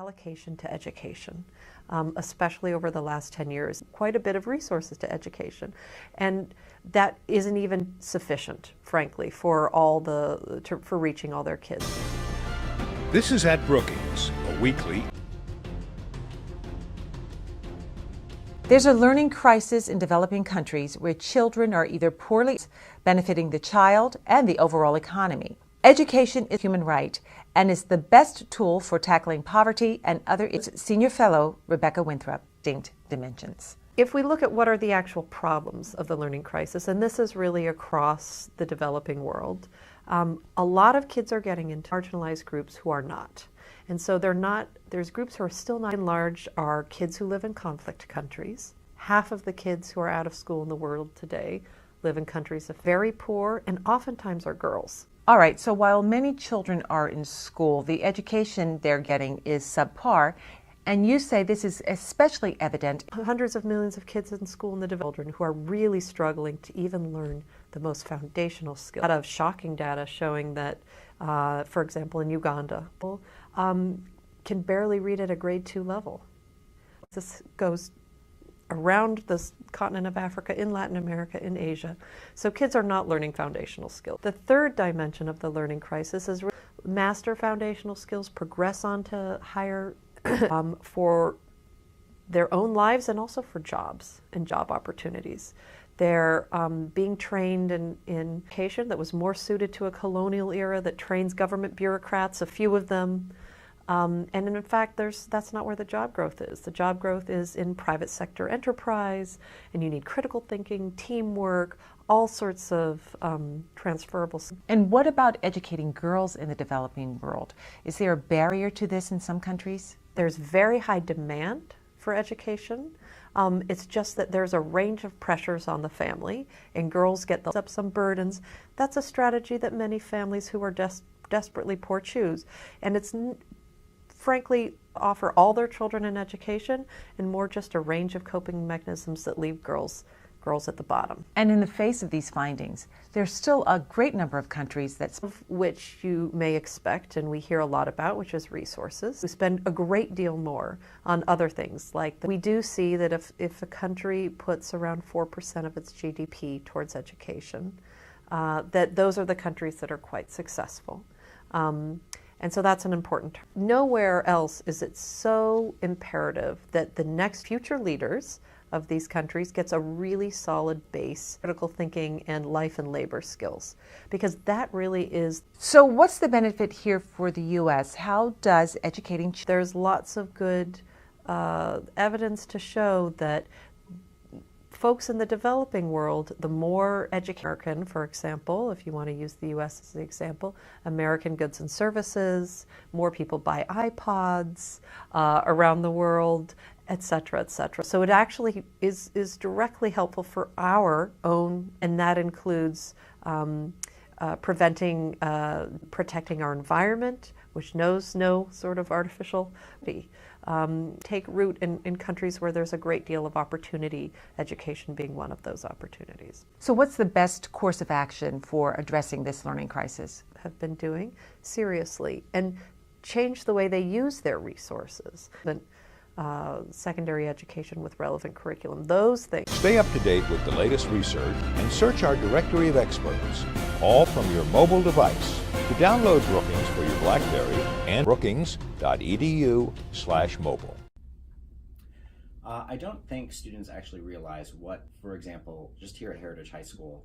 allocation to education, especially over the last 10 years. Quite a bit of resources to education. And that isn't even sufficient, frankly, for for reaching all their kids. This is At Brookings, a weekly. There's a learning crisis in developing countries where children are either poorly benefiting the child and the overall economy. Education is a human right and is the best tool for tackling poverty and other. It's Senior Fellow Rebecca Winthrop, Distinct Dimensions. If we look at what are the actual problems of the learning crisis, and this is really across the developing world, a lot of kids are getting into marginalized groups who are not. And so there's groups who are still not in large are kids who live in conflict countries. Half of the kids who are out of school in the world today live in countries of very poor and oftentimes are girls. All right, so while many children are in school, the education they're getting is subpar, and you say this is especially evident. Hundreds of millions of kids in school in the children who are really struggling to even learn the most foundational skills. A lot of shocking data showing that, for example, in Uganda, can barely read at a grade 2 level. This goes around the continent of Africa, in Latin America, in Asia. So kids are not learning foundational skills. The third dimension of the learning crisis is master foundational skills, progress on to higher for their own lives and also for jobs and job opportunities. They're being trained in education that was more suited to a colonial era that trains government bureaucrats, a few of them. And in fact, that's not where the job growth is. The job growth is in private sector enterprise, and you need critical thinking, teamwork, all sorts of transferable. And what about educating girls in the developing world? Is there a barrier to this in some countries? There's very high demand for education. It's just that there's a range of pressures on the family, and girls get up some burdens. That's a strategy that many families who are desperately poor choose. And it's frankly offer all their children an education and more just a range of coping mechanisms that leave girls at the bottom. And in the face of these findings, there's still a great number of countries which you may expect and we hear a lot about, which is resources. We spend a great deal more on other things. Like we do see that if a country puts around 4% of its GDP towards education, that those are the countries that are quite successful. And so that's an important term. Nowhere else is it so imperative that the next future leaders of these countries gets a really solid base, critical thinking and life and labor skills, because that really is. So what's the benefit here for the U.S.? How does educating? There's lots of good evidence to show that folks in the developing world, the more American, for example, if you want to use the U.S. as the example, American goods and services, more people buy iPods around the world, et cetera, et cetera. So it actually is directly helpful for our own, and that includes protecting our environment, which knows no sort of artificial take root in countries where there's a great deal of opportunity, education being one of those opportunities. So what's the best course of action for addressing this learning crisis? Have been doing seriously and change the way they use their resources. Secondary education with relevant curriculum, those things. Stay up to date with the latest research and search our directory of experts, all from your mobile device. To download Brookings for your BlackBerry and brookings.edu/mobile. I don't think students actually realize what, for example, just here at Heritage High School,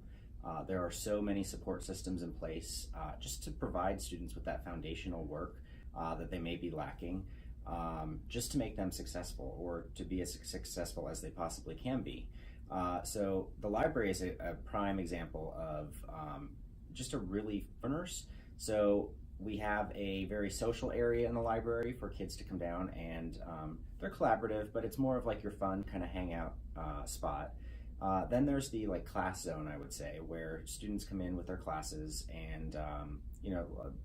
there are so many support systems in place just to provide students with that foundational work that they may be lacking, just to make them successful or to be as successful as they possibly can be. So the library is a prime example of just a really nurse. So we have a very social area in the library for kids to come down, and they're collaborative, but it's more of like your fun kind of hangout spot. Then there's the class zone, I would say, where students come in with their classes and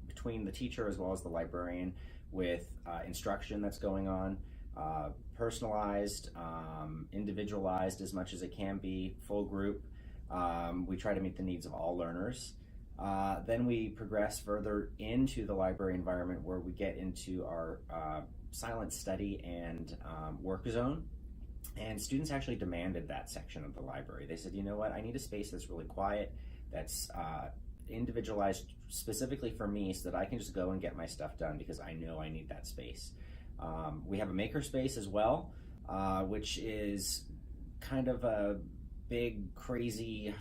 between the teacher as well as the librarian with instruction that's going on, personalized, individualized as much as it can be, full group. We try to meet the needs of all learners. Then we progress further into the library environment where we get into our silent study and work zone. And students actually demanded that section of the library. They said, you know what, I need a space that's really quiet, that's individualized specifically for me so that I can just go and get my stuff done because I know I need that space. We have a maker space as well, which is kind of a big, crazy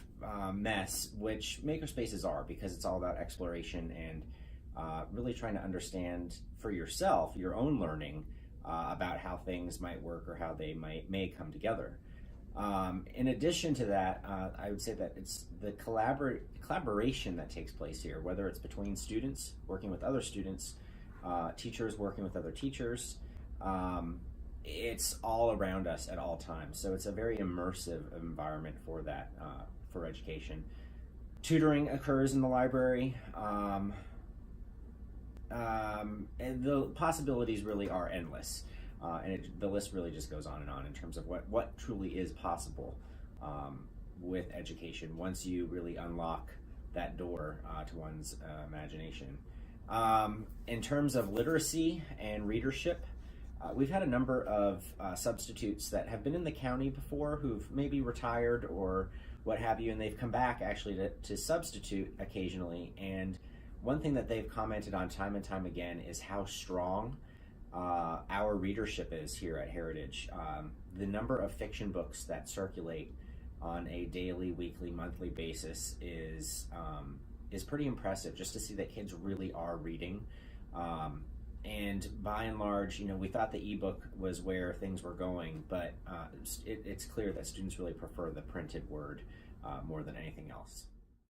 mess, which maker spaces are, because it's all about exploration and really trying to understand for yourself, your own learning, about how things might work or how they may come together. In addition to that, I would say that it's the collaboration that takes place here, whether it's between students working with other students, teachers working with other teachers. It's all around us at all times. So it's a very immersive environment for that, for education. Tutoring occurs in the library. And the possibilities really are endless, and the list really just goes on in terms of what truly is possible with education once you really unlock that door to one's imagination. In terms of literacy and readership, we've had a number of substitutes that have been in the county before who've maybe retired or what have you, and they've come back actually to substitute occasionally. And one thing that they've commented on time and time again is how strong our readership is here at Heritage. The number of fiction books that circulate on a daily, weekly, monthly basis is pretty impressive, just to see that kids really are reading. And by and large, we thought the ebook was where things were going, but it's clear that students really prefer the printed word more than anything else.